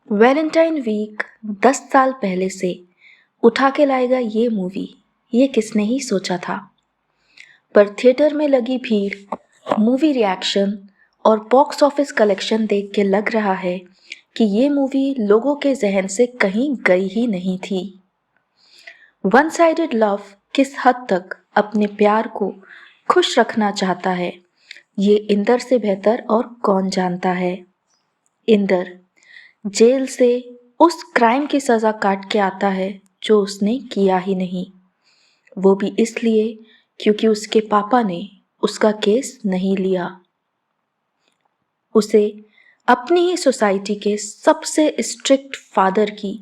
Valentine week 10 साल पहले से उठा के लाएगा ये मूवी, ये किसने ही सोचा था। पर थिएटर में लगी भीड़, मूवी रिएक्शन और बॉक्स ऑफिस कलेक्शन देख के लग रहा है कि ये मूवी लोगों के जहन से कहीं गई ही नहीं थी। वन साइडेड लव किस हद तक अपने प्यार को खुश रखना चाहता है, ये इंदर से बेहतर और कौन जानता है। इंदर जेल से उस क्राइम की सज़ा काट के आता है जो उसने किया ही नहीं, वो भी इसलिए क्योंकि उसके पापा ने उसका केस नहीं लिया। उसे अपनी ही सोसाइटी के सबसे स्ट्रिक्ट फादर की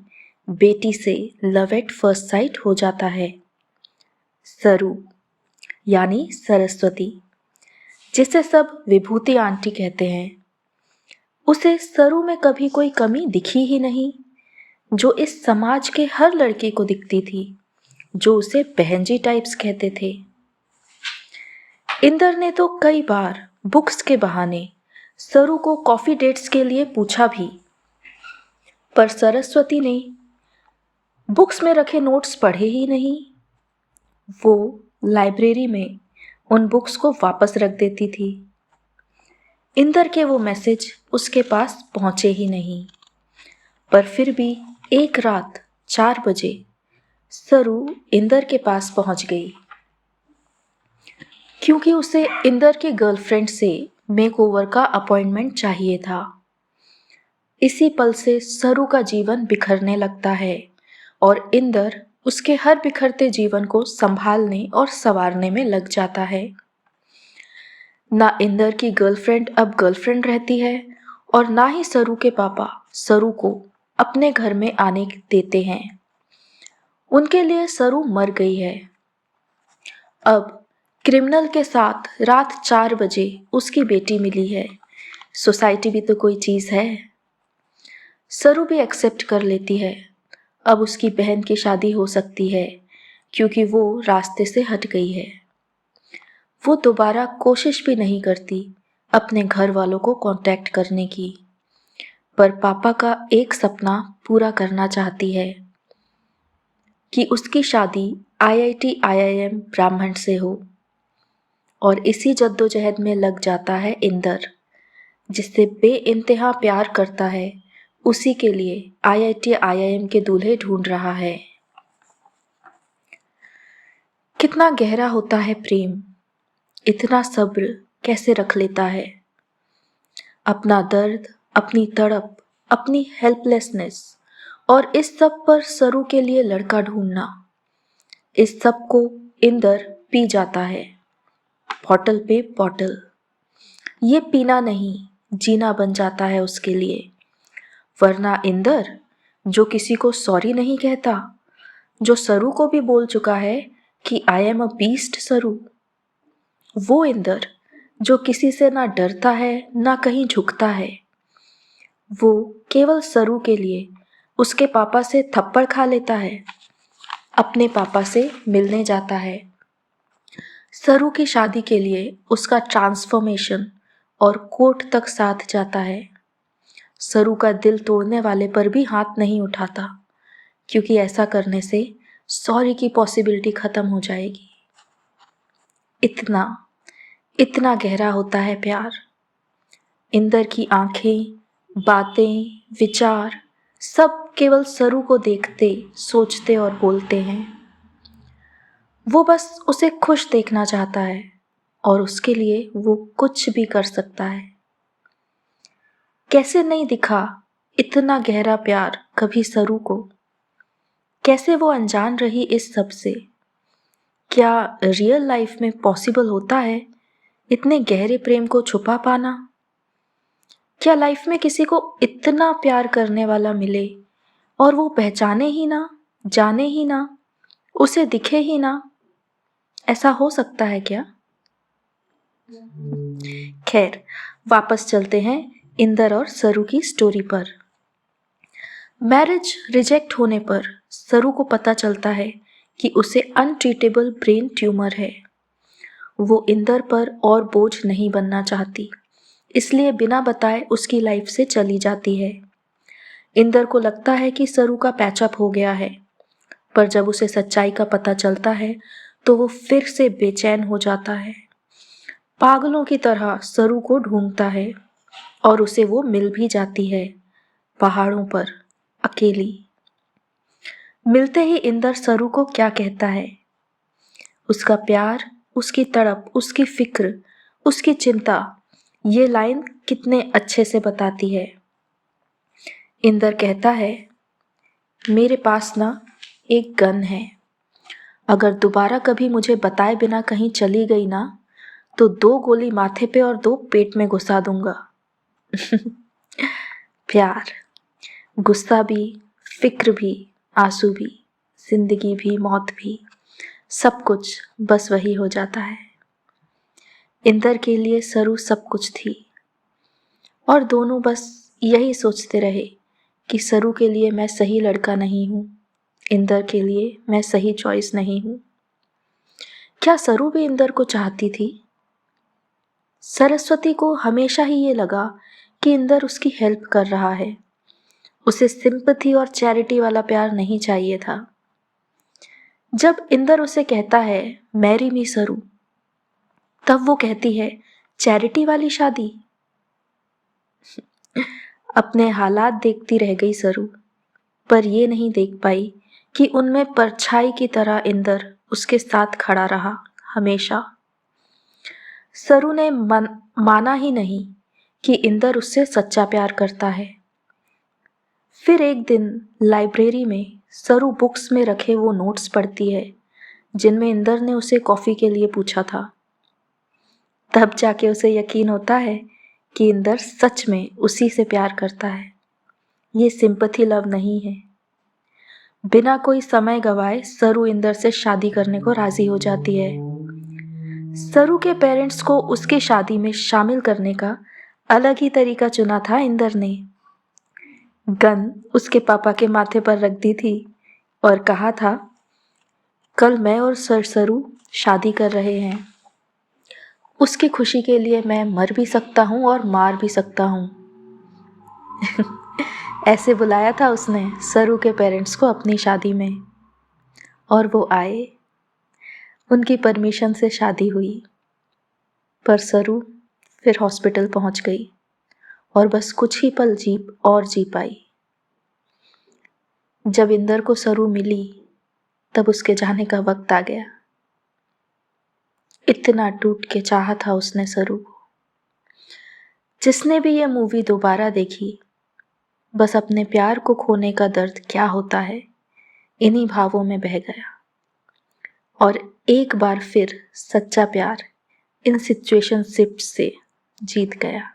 बेटी से लव एट फर्स्ट साइट हो जाता है। सरू यानी सरस्वती, जिसे सब विभूति आंटी कहते हैं, उसे सरू में कभी कोई कमी दिखी ही नहीं जो इस समाज के हर लड़के को दिखती थी, जो उसे बहन जी टाइप्स कहते थे। इंदर ने तो कई बार बुक्स के बहाने सरू को कॉफी डेट्स के लिए पूछा भी, पर सरस्वती ने बुक्स में रखे नोट्स पढ़े ही नहीं। वो लाइब्रेरी में उन बुक्स को वापस रख देती थी। इंदर के वो मैसेज उसके पास पहुंचे ही नहीं। पर फिर भी एक रात 4 बजे सरू इंदर के पास पहुंच गई, क्योंकि उसे इंदर के गर्लफ्रेंड से मेकओवर का अपॉइंटमेंट चाहिए था। इसी पल से सरू का जीवन बिखरने लगता है और इंदर उसके हर बिखरते जीवन को संभालने और संवारने में लग जाता है। ना इंदर की गर्लफ्रेंड अब गर्लफ्रेंड रहती है और ना ही सरू के पापा सरू को अपने घर में आने देते हैं। उनके लिए सरू मर गई है। अब क्रिमिनल के साथ रात 4 बजे उसकी बेटी मिली है। सोसाइटी भी तो कोई चीज़ है। सरू भी एक्सेप्ट कर लेती है। अब उसकी बहन की शादी हो सकती है, क्योंकि वो रास्ते से हट गई है। वो दोबारा कोशिश भी नहीं करती अपने घर वालों को कांटेक्ट करने की, पर पापा का एक सपना पूरा करना चाहती है कि उसकी शादी IIT IIM ब्राह्मण से हो। और इसी जद्दोजहद में लग जाता है इंदर, जिससे बेइंतहा प्यार करता है। उसी के लिए IIT IIM के दूल्हे ढूंढ रहा है। कितना गहरा होता है प्रेम, इतना सब्र कैसे रख लेता है। अपना दर्द, अपनी तड़प, अपनी हेल्पलेसनेस और इस सब पर सरू के लिए लड़का ढूंढना, इस सब को इंदर पी जाता है, बॉटल पे बॉटल। ये पीना नहीं, जीना बन जाता है उसके लिए। वरना इंदर, जो किसी को सॉरी नहीं कहता, जो सरू को भी बोल चुका है कि आई एम अ बीस्ट सरू, वो इंदर जो किसी से ना डरता है ना कहीं झुकता है, वो केवल सरू के लिए उसके पापा से थप्पड़ खा लेता है, अपने पापा से मिलने जाता है, सरू की शादी के लिए उसका ट्रांसफॉर्मेशन और कोर्ट तक साथ जाता है। सरू का दिल तोड़ने वाले पर भी हाथ नहीं उठाता, क्योंकि ऐसा करने से सॉरी की पॉसिबिलिटी खत्म हो जाएगी। इतना गहरा होता है प्यार। इंदर की आंखें, बातें, विचार सब केवल सरू को देखते, सोचते और बोलते हैं। वो बस उसे खुश देखना चाहता है और उसके लिए वो कुछ भी कर सकता है। कैसे नहीं दिखा इतना गहरा प्यार कभी सरू को? कैसे वो अनजान रही इस सब से? क्या रियल लाइफ में पॉसिबल होता है इतने गहरे प्रेम को छुपा पाना? क्या लाइफ में किसी को इतना प्यार करने वाला मिले और वो पहचाने ही ना, जाने ही ना, उसे दिखे ही ना? ऐसा हो सकता है क्या? खैर, वापस चलते हैं इंदर और सरू की स्टोरी पर। मैरिज रिजेक्ट होने पर सरू को पता चलता है कि उसे अनट्रीटेबल ब्रेन ट्यूमर है। वो इंदर पर और बोझ नहीं बनना चाहती, इसलिए बिना बताए उसकी लाइफ से चली जाती है। इंदर को लगता है कि सरू का पैचअप हो गया है, पर जब उसे सच्चाई का पता चलता है तो वो फिर से बेचैन हो जाता है। पागलों की तरह सरू को ढूंढता है और उसे वो मिल भी जाती है, पहाड़ों पर अकेली। मिलते ही इंदर सरू को क्या कहता है। उसका प्यार, उसकी तड़प, उसकी फिक्र, उसकी चिंता, ये लाइन कितने अच्छे से बताती है। इंदर कहता है, मेरे पास ना एक गन है, अगर दोबारा कभी मुझे बताए बिना कहीं चली गई ना तो 2 गोली माथे पे और 2 पेट में घुसा दूंगा। प्यार, गुस्सा भी, फिक्र भी, आंसू भी, जिंदगी भी, मौत भी, सब कुछ बस वही हो जाता है। इंदर के लिए सरू सब कुछ थी और दोनों बस यही सोचते रहे कि सरू के लिए मैं सही लड़का नहीं हूँ, इंदर के लिए मैं सही चॉइस नहीं हूँ। क्या सरू भी इंदर को चाहती थी? सरस्वती को हमेशा ही ये लगा कि इंदर उसकी हेल्प कर रहा है, उसे सिंपैथी और चैरिटी वाला प्यार नहीं चाहिए था। जब इंदर उसे कहता है मैरी मी सरू, तब वो कहती है चैरिटी वाली शादी। अपने हालात देखती रह गई सरू, पर ये नहीं देख पाई कि उनमें परछाई की तरह इंदर उसके साथ खड़ा रहा हमेशा। सरू ने माना ही नहीं कि इंदर उससे सच्चा प्यार करता है। फिर एक दिन लाइब्रेरी में सरू बुक्स में रखे वो नोट्स पढ़ती है जिनमें इंदर ने उसे कॉफ़ी के लिए पूछा था। तब जाके उसे यकीन होता है कि इंदर सच में उसी से प्यार करता है। ये सिंपैथी लव नहीं है। बिना कोई समय गवाए सरू इंदर से शादी करने को राजी हो जाती है। सरू के पेरेंट्स को उसकी शादी में शामिल करने का अलग ही तरीका चुना था इंदर ने। गन उसके पापा के माथे पर रख दी थी और कहा था, कल मैं और सरू शादी कर रहे हैं। उसकी खुशी के लिए मैं मर भी सकता हूँ और मार भी सकता हूँ। ऐसे बुलाया था उसने सरू के पेरेंट्स को अपनी शादी में, और वो आए। उनकी परमिशन से शादी हुई, पर सरू फिर हॉस्पिटल पहुंच गई और बस कुछ ही पल जी पाई। जब इंदर को सरू मिली तब उसके जाने का वक्त आ गया। इतना टूट के चाहा था उसने सरू को। जिसने भी ये मूवी दोबारा देखी, बस अपने प्यार को खोने का दर्द क्या होता है इन्हीं भावों में बह गया और एक बार फिर सच्चा प्यार इन सिचुएशनशिप से जीत गया।